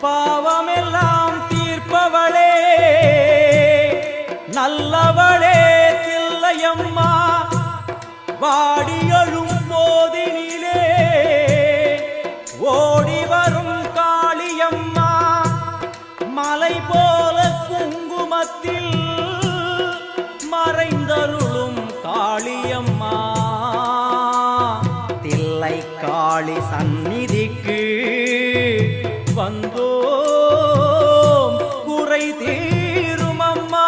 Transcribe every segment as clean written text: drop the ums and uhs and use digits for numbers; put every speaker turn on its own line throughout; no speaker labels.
பாவமெல்லாம் தீர்ப்பவளே நல்லவளே தில்லையம்மா வாடியழும் போதினிலே ஓடி வரும் காளியம்மா மலை போல குங்குமத்தில் மறைந்தருளும் காளியம்மா தில்லை காளி சந்நிதிக்கு வந்தோம் குறை தீரும் அம்மா.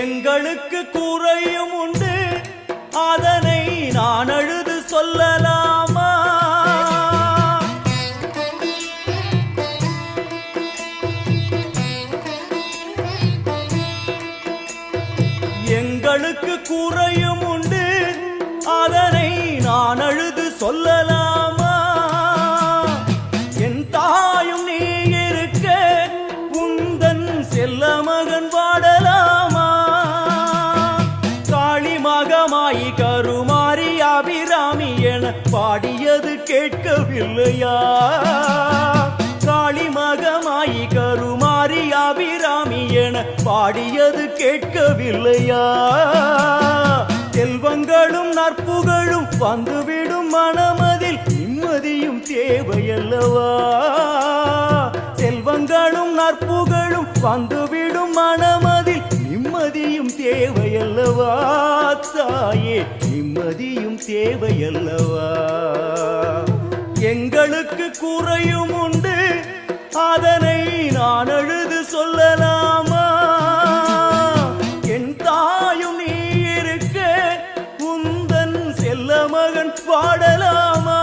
எங்களுக்கு குறையும் உண்டு அதனை நான் அழுது சொல்லலாமா? எங்களுக்கு குறையும் உண்டு அதனை நான் அழுது சொல்லலாமா? என் தாயும் நீ இருக்க உந்தன் செல்ல மகன் வாடலாமா? மகமாயி கருமாரி அபிராமி என பாடியது கேட்கவில்லையா? காளி மகமாயி கருமாரி அபிராமி என பாடியது கேட்கவில்லையா? செல்வங்களும் நற்புகழும் வந்துவிடும் மனமதில் நிம்மதியும் தேவையல்லவா? செல்வங்களும் நற்புகழும் வந்துவிடும் மனமதில் நிம்மதியும் தேவையல்லவா? தாயே நிம்மதியும் தேவையல்லவா? எங்களுக்கு குறையும் உண்டு அதனை நான் அழுது சொல்லலாமா? என் தாயும் நீ இருக்க உந்தன் செல்ல மகன் பாடலாமா?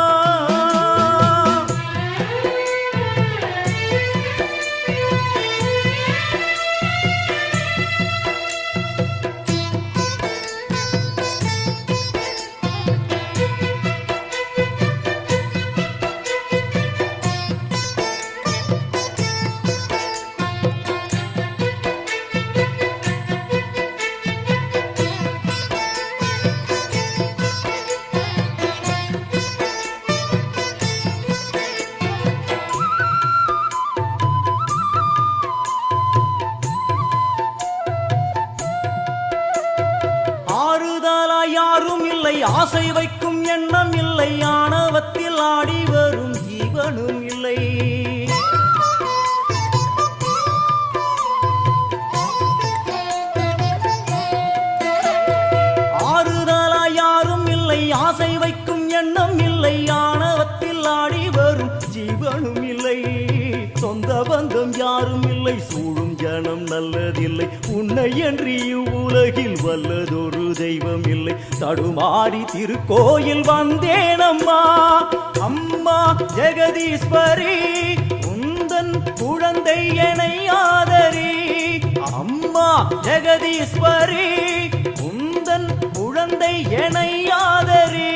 யாரும் இல்லை ஆசை வைக்கும் எண்ணம் இல்லை ஆணவத்தில் ஆடி வரும் ஜீவனும் இல்லை. ஆறுதலா யாரும் இல்லை ஆசை வைக்கும் எண்ணம் இல்லை ஆணவத்தில் ஆடி வரும் ஜீவனும் இல்லை. சொந்த பந்தம் யாரும் இல்லை சூழும் ஜனம் நல்லதில்லை உன்னை என்று இவ்வுலகில் வல்லதொரு தெய்வம் இல்லை. தடுமாறி திருக்கோயில் வந்தேன் அம்மா அம்மா ஜெகதீஸ்வரி உந்தன் குழந்தை என்னை ஆதரி. அம்மா ஜெகதீஸ்வரி உந்தன் குழந்தை என்னை ஆதரி.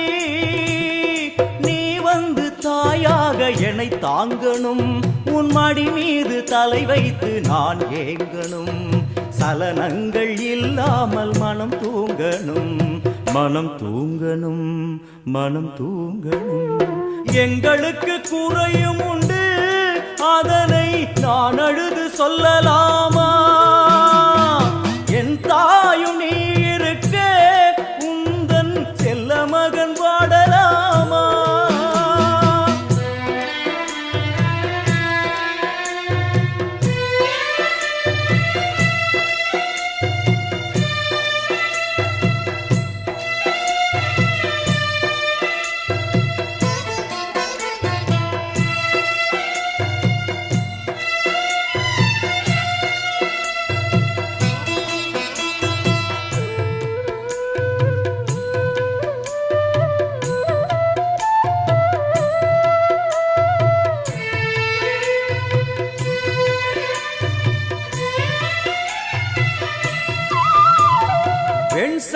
நீ வந்து தாயாக என்னை தாங்கணும் உன் மடி மீது தலை வைத்து நான் ஏங்கணும். சலனங்கள் இல்லாமல் மனம் தூங்கணும் மனம் தூங்கணும் மனம் தூங்கணும். எங்களுக்கு குறையும் உண்டு அதனை நான் அழுது சொல்லலாமா? என் தாயும் நீ இருக்க உந்தன் செல்ல மகன் வாடலாமா?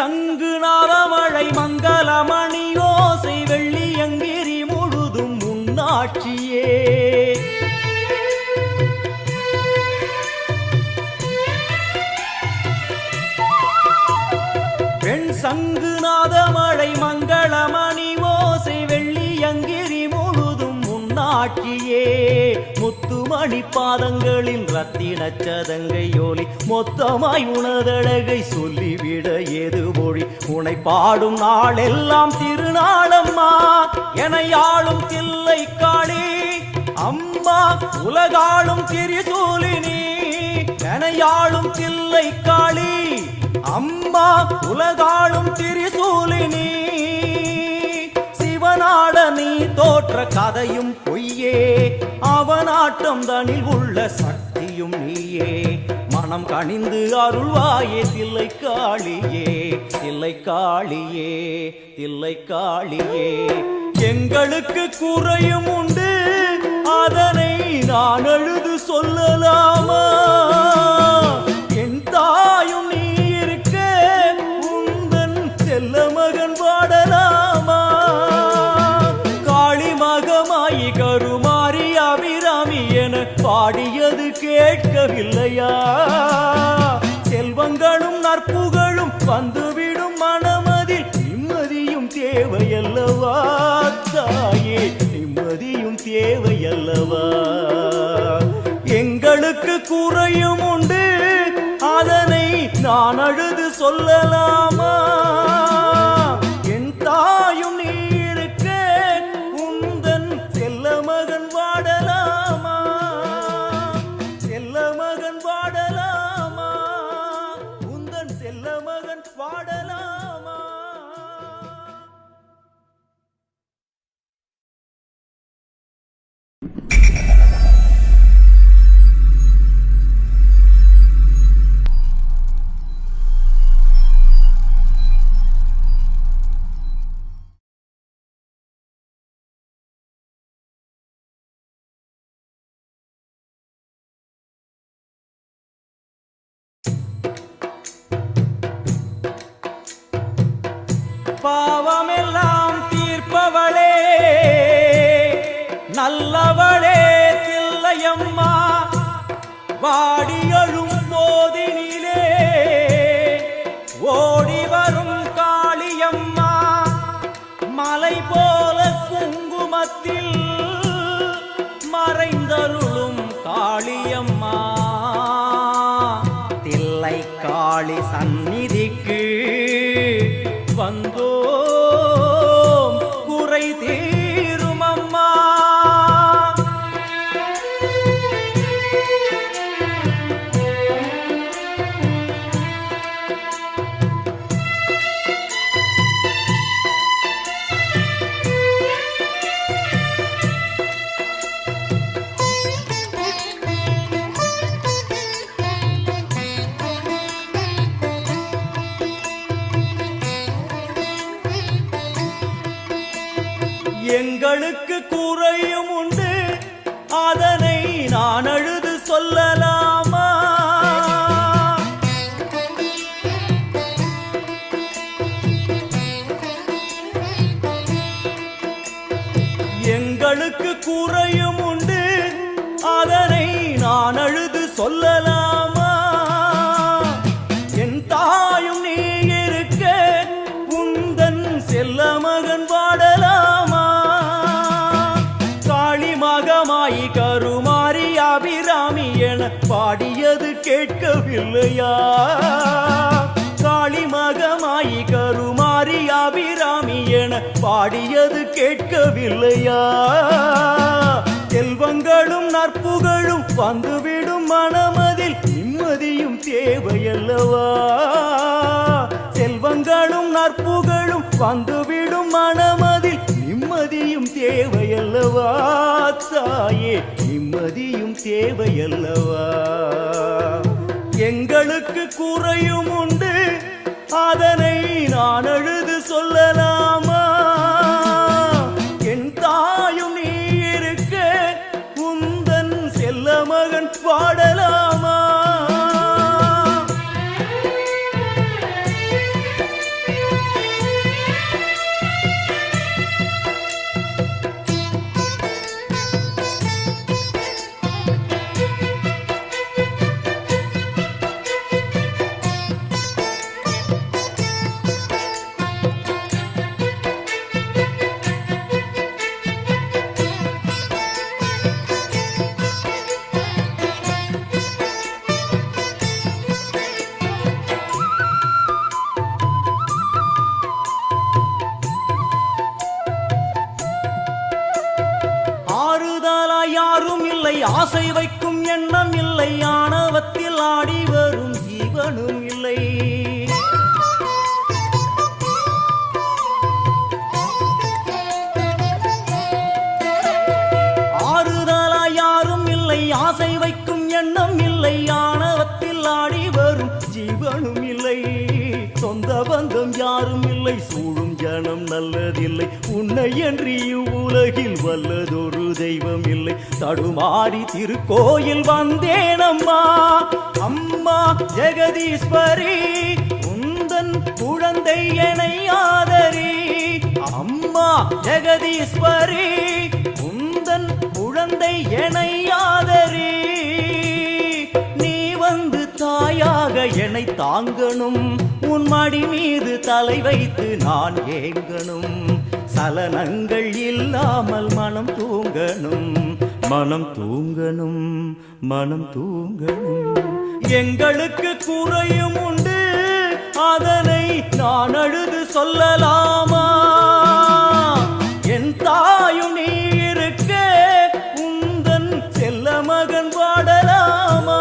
சங்கு நாதமழை மங்களமணி ஓசை வெள்ளியங்கிரி முழுதும் உன்னாட்சியே. பெண் சங்கு நாதமழை மங்களமணி ஓசை வெள்ளியங்கிரி முழுதும் உன்னாட்சியே. முத்துமணி பாதங்களின் ரத்தின சதங்கையோலி மொத்தமாய் உணதழகை சொல்லிவிட ஏது மொழி. உனை பாடும் நாளெல்லாம் திருநாளம்மா என யாழும் தில்லை காளி அம்மா உலகாளும் திரிசூலினி என யாழும் தில்லை காளி அம்மா உலகாளும் திரிசூலினி. சிவனாட நீ தோற்ற கதையும் பொய்யே அவனாட்டம் தனில் உள்ள சக்தியும் நீயே. மனம் கனிந்து அருள்வாயே தில்லை காளியே தில்லை காளியே தில்லை காளியே. எங்களுக்கு குறையும் உண்டு அதனை நான் அழுது சொல்லலாமா? என் தாயும் நீ இருக்க உந்தன் செல்ல மகன் பாடலாமா? காளி மகமாயி கருமாரி அபிராமி என பாடியது கேட்கவில்லையா? செல்வங்களும் நற்புகழும் வந்துவிடும் மனமதில் நிம்மதியும் தேவையல்லவா தாயே நிம்மதியும் தேவையல்லவா? எங்களுக்கு குறையும் உண்டு அதனை நான் அழுது சொல்லலாமா? என் தாயும் நீ இருக்க உந்தன் செல்ல மகன் வாடலாமா? செல்ல மகன் வாடலாமா? உந்தன் செல்ல மகன் வாடலாமா? பாவமெல்லாம் தீர்ப்பவளே நல்லவளே தில்லையம்மா. வாடியழும் போதினிலே ஓடி வரும் காளியம்மா. மலை போல குங்குமத்தில் மறைந்தருளும் காளியம்மா. தில்லை காளி சந்நிதிக்கு வந்தோம் குறை தீரும் அம்மா. எங்களுக்கு குறையும் உண்டு அதனை நான் அழுது சொல்லலாமா? எங்களுக்கு குறையும் உண்டு அதனை நான் அழுது சொல்லலாமா? என் தாயும் நீ இருக்க உந்தன் செல்ல மகன் வாடலாமா? மகமாயி கருமாரி அபிராமி என பாடியது கேட்கவில்லையா? காளி மகமாயி கருமாரி அபிராமி என பாடியது கேட்கவில்லையா? செல்வங்களும் நற்புகழும் வந்துவிடும் மனமதில் நிம்மதியும் தேவையல்லவா? செல்வங்களும் நற்புகழும் வந்துவிடும் மனமதில் நிம்மதியும் தேவையல்லவா தாயே நிம்மதியும் தேவையல்லவா? எங்களுக்கு குறையும் உண்டு அதனை நான் அழுது சொல்லலாமா? என் தாயும் நீ இருக்க உந்தன் செல்ல மகன் பாடலாமா? யாரும் இல்லை, ஆசை வைக்கும் எண்ணம் இல்லை, ஆணவத்தில் ஆடி வரும் ஜீவனும் இல்லை. ஆறுதலா யாரும் இல்லை, ஆசை வைக்கும் எண்ணம் இல்லை, ஆணவத்தில் ஆடி வரும் ஜீவனும் இல்லை. சொந்த பந்தம் யாரும் இல்லை, சூழும் ஜனம் நல்லதில்லை, உன்னை என்று இவ்வுலகில் வல்லதொரு தெய்வம் இல்லை. தடுமாறி திருக்கோயில் வந்தேன் அம்மா, அம்மா ஜெகதீஸ்வரி, உந்தன் குழந்தை என்னை ஆதரி. அம்மா ஜெகதீஸ்வரி, உந்தன் குழந்தை என்னை ஆதரி. நீ வந்து தாயாக என்னை தாங்கணும், உன் மடி மீது தலை வைத்து நான் ஏங்கணும். சலனங்கள் இல்லாமல் மனம் தூங்கணும், மனம் தூங்கணும், மனம் தூங்கணும். எங்களுக்கு குறையும் உண்டு, அதனை நான் அழுது சொல்லலாமா? என் தாயும் நீ இருக்க, உந்தன் செல்ல மகன் பாடலாமா?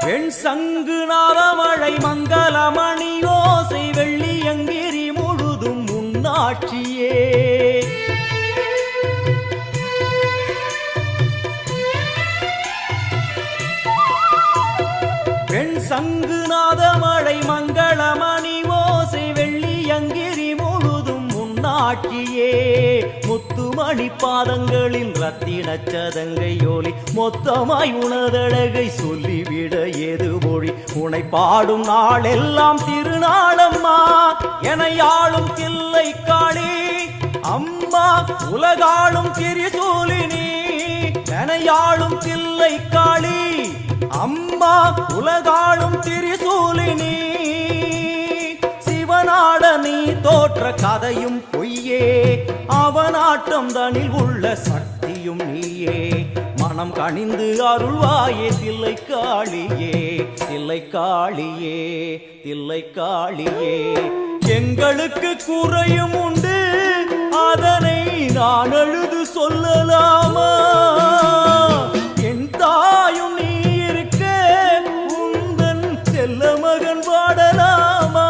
வெண் சங்கு நாதமழை மங்களமணி ஓசை வெள்ளியங்கிரி முழுதும் முன்னாட்சியே. வெண் சங்கு நாதமழை மங்களமணி ஓசை வெள்ளியங்கிரி முழுதும் முன்னாட்சியே. முத்துமணி பாதங்களின் ரத்தின சதங்கையோலி, மொத்தமாய் உனதழகை சொல்லிவிட ஏது மொழி? உனை பாடும் நாளெல்லாம் திருநாளம்மா, என ஆளும் தில்லை காளி. அம்மா உலகாளும் திரிசூலினி, என ஆளும் தில்லை காளி. அம்மா உலகாளும் திரிசூலினி. சிவனாட நீ தோற்ற கதையும் பொய்யே, அவனாட்டம் தனில் உள்ள சக்தியும் நீயே. மனம் கனிந்து அருள்வாயே தில்லை காளியே, தில்லை காளியே, தில்லை காளியே. எங்களுக்கு குறையும் உண்டு, அதனை நான் அழுது சொல்லலாமா? என் தாயும் நீ இருக்க, உந்தன் செல்ல மகன் பாடலாமா?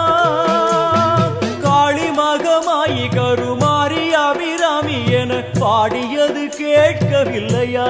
காளி மகமாயி கருமாரி அபிராமி என பாடியது கேட்கவில்லையா?